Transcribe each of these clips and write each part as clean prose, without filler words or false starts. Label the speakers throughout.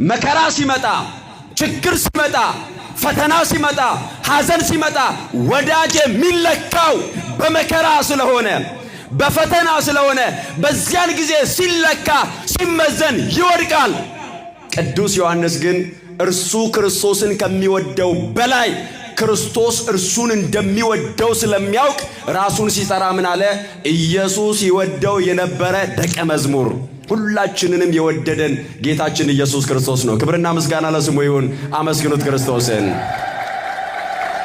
Speaker 1: መከራ ሲመጣ ችግር ሲመጣ ፈተና ሲመጣ ሐዘን ሲመጣ ወዳጅ የሚለካው በመከራ ስለሆነ በፈተና ስለሆነ በዚያን ጊዜ ሲለካ ሲመዘን ይወድቃል። ቅዱስ ዮሐንስ ግን እርሱ ክርስቶስን ከሚወደው በላይ ክርስቶስ እርሱን እንደሚወደው ስለሚያውቅ ራሱን ሲጠራ ምን አለ? ኢየሱስ ይወደው የነበረ ደቀ መዝሙር። ሁላችንንም የወደደን ጌታችን ኢየሱስ ክርስቶስ ነው። ክብርና ምስጋና ለስሙ ይሁን። አመስግኑት ክርስቶስን።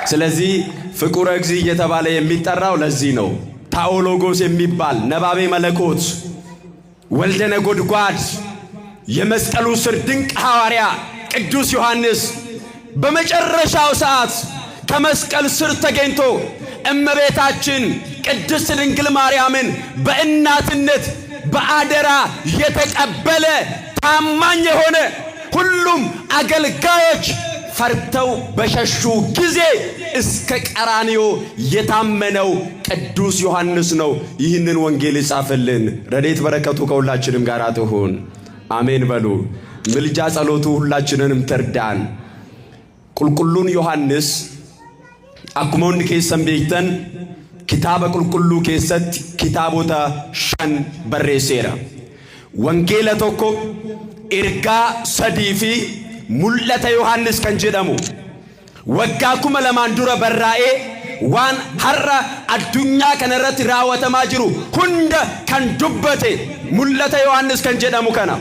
Speaker 1: ስለዚህ ፍቁረ እግዚእ እየተባለ የሚጠራው ለዚህ ነው። ታኦሎጎስ የሚባል ነባቤ መለኮት ወልደ ነጎድጓድ የመስቀሉ ስር ድንቅ ሐዋርያ ቅዱስ ዮሐንስ በመጨረሻው ሰዓት ከመስቀል ስር ተገኝቶ እመቤታችን ቅድስት ድንግል ማርያምን በእናትነት በአደራ የተቀበለ ታማኝ የሆነ ሁሉም አገልጋዮች ፈርተው በሸሹ ጊዜ እስከ ቀራንዮ የታመነው ቅዱስ ዮሐንስ ነው ይህንን ወንጌል ይጻፈልን። ረድኤት በረከቱ ከሁላችንም ጋር ትሁን። አሜን በሉ። ምልጃ ጸሎቱ ሁላችንንም ትርዳን። ቁልቁሉን ዮሐንስ አኩሞን ኬሰን ቤክተን ኪታበ ቁልቁሉ ኬሰት ኪታቦታ ሸን በሬሴራ ወንጌለ ቶኮ ኤርጋ ሰዲፊ ሙለተ ዮሐንስ ከንጀደሙ ወጋ ኩመ ለማን ዱረ በራኤ ዋን ሐራ አዱኛ ከነረት ራወተማ ጅሩ ሁንደ ከንዱበቴ ሙለተ ዮሐንስ ከንጀደሙ ከና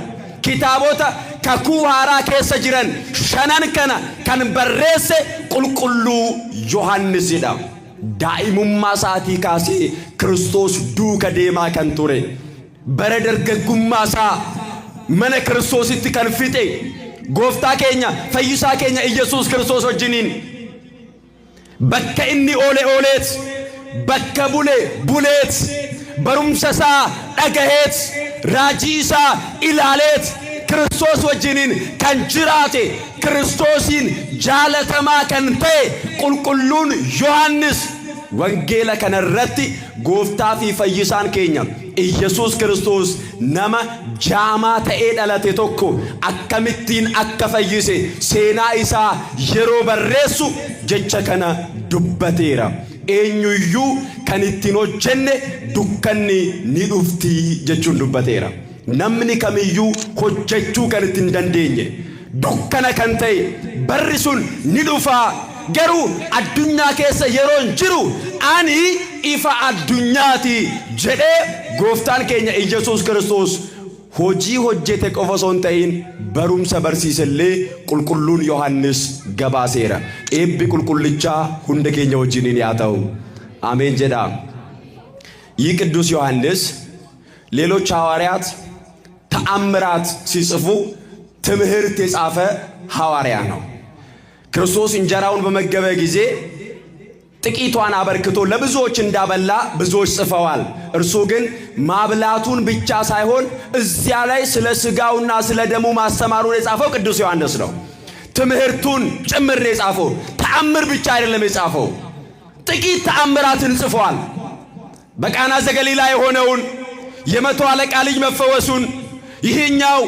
Speaker 1: ኪታቦታ ከኩሃራ ኬሰ ጅረን ሸናን ከና ከን በሬሴ ቁልቁሉ ዮሐንስ ይዳ ዳኢሙማ ሳቲ ካሴ ክርስቶስ ዱከ ዴማ ከንቱሬ በረደርገጉማ ሳ መነ ክርስቶስ ይትከንፍጤ ጎፍታ ኬኛ ፈይሳ ኬኛ ኢየሱስ ክርስቶስ ወጅኒን በከ ኢኒ ኦሌ ኦሌት በከ ቡሌ ቡሌት በሩምሰሳ ደገሄት ራጂሳ ኢላሌት ክርስቶስ ወጅኒን ከንጅራቴ ክርስቶሲን ጃለተማ ከንቴ ቁልቁሉን ዮሐንስ ወንጌለ ከነረቲ ጎፍታ ፊ ፈይሳን ኬኛ ኢየሱስ ክርስቶስ ነማ ጃማ ተኤ ዳለቴ ቶኮ አከምቲን አከፈይሴ ሴና ኢሳ የሮ በሬሱ ጀቸ ከና ዱበቴራ ኤኙዩ ከንቲኖ ጀነ ዱከኒ ኒዱፍቲ ጀቹን ዱበቴራ namni kamiyyu hojjechuu kan ittiin dandeenye dukkana kan ta'e barri sun ni dhufa garuu addunyaa keessa yeroon jiru ani ifa addunyaati jedhee gooftaan keenya Iyesuus Kiristoos hojii hojjete qofa osoo hin ta'in barumsa barsiisellee qulqulluun Yohannis gabaaseera. Eebbi qulqullichaa hunda keenya wajjiniin yaa ta'u አሜን jedha። ይህ ቅዱስ ዮሐንስ ሌሎች ሐዋርያት ተአምራት ሲጽፉ ትምህርት የጻፈ ሐዋርያ ነው። ክርስቶስ እንጀራውን በመገበ ጊዜ ጥቂቷን አበርክቶ ለብዙዎች እንዳበላ ብዙዎች ጽፈዋል። እርሱ ግን ማብላቱን ብቻ ሳይሆን እዚያ ላይ ስለ ሥጋውና ስለ ደሙ ማስተማሩን የጻፈው ቅዱስ ዮሐንስ ነው። ትምህርቱን ጭምር የጻፈው ተአምር ብቻ አይደለም የጻፈው፣ ጥቂት ተአምራትን ጽፏል። በቃና ዘገሊላ የሆነውን የመቶ አለቃ ልጅ መፈወሱን፣ ይህኛው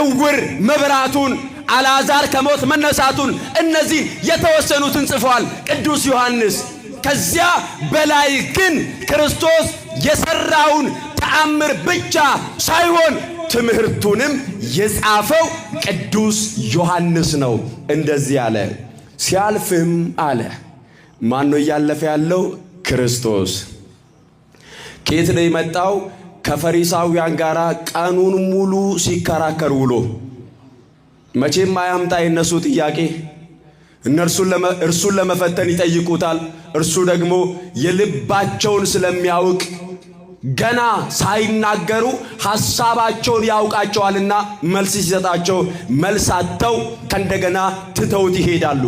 Speaker 1: እውር መብራቱን፣ አልዓዛር ከሞት መነሳቱን፣ እነዚህ የተወሰኑትን ጽፏል ቅዱስ ዮሐንስ። ከዚያ በላይ ግን ክርስቶስ የሰራውን ተአምር ብቻ ሳይሆን ትምህርቱንም የጻፈው ቅዱስ ዮሐንስ ነው። እንደዚህ አለ። ሲያልፍም አለ ማን ነው እያለፈ ያለው? ክርስቶስ። ከየት ነው የመጣው? ከፈሪሳውያን ጋር ቀኑን ሙሉ ሲከራከር ውሎ። መቼም አያምጣ የነሱ ጥያቄ። እርሱን ለመፈተን ይጠይቁታል። እርሱ ደግሞ የልባቸውን ስለሚያውቅ ገና ሳይናገሩ ሐሳባቸውን ያውቃቸዋልና መልስ ሲሰጣቸው መልስ አጥተው ከእንደገና ትተውት ይሄዳሉ።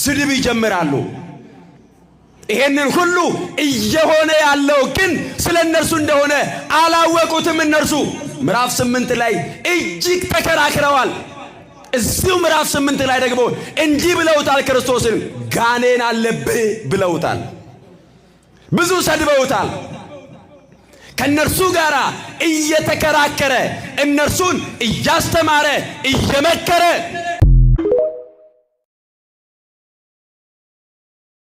Speaker 1: ስድብ ይጀምራሉ። ይሄንን ሁሉ እየሆነ ያለው ግን ስለ እነርሱ እንደሆነ አላወቁትም። እነርሱ ምዕራፍ 8 ላይ እጅግ ተከራክረዋል። እዚሁ ምዕራፍ 8 ላይ ደግሞ እንዲህ ብለውታል። ክርስቶስን ጋኔን አለብህ ብለውታል። ብዙ ሰድበውታል። ከነርሱ ጋር እየተከራከረ እነርሱን እያስተማረ እየመከረ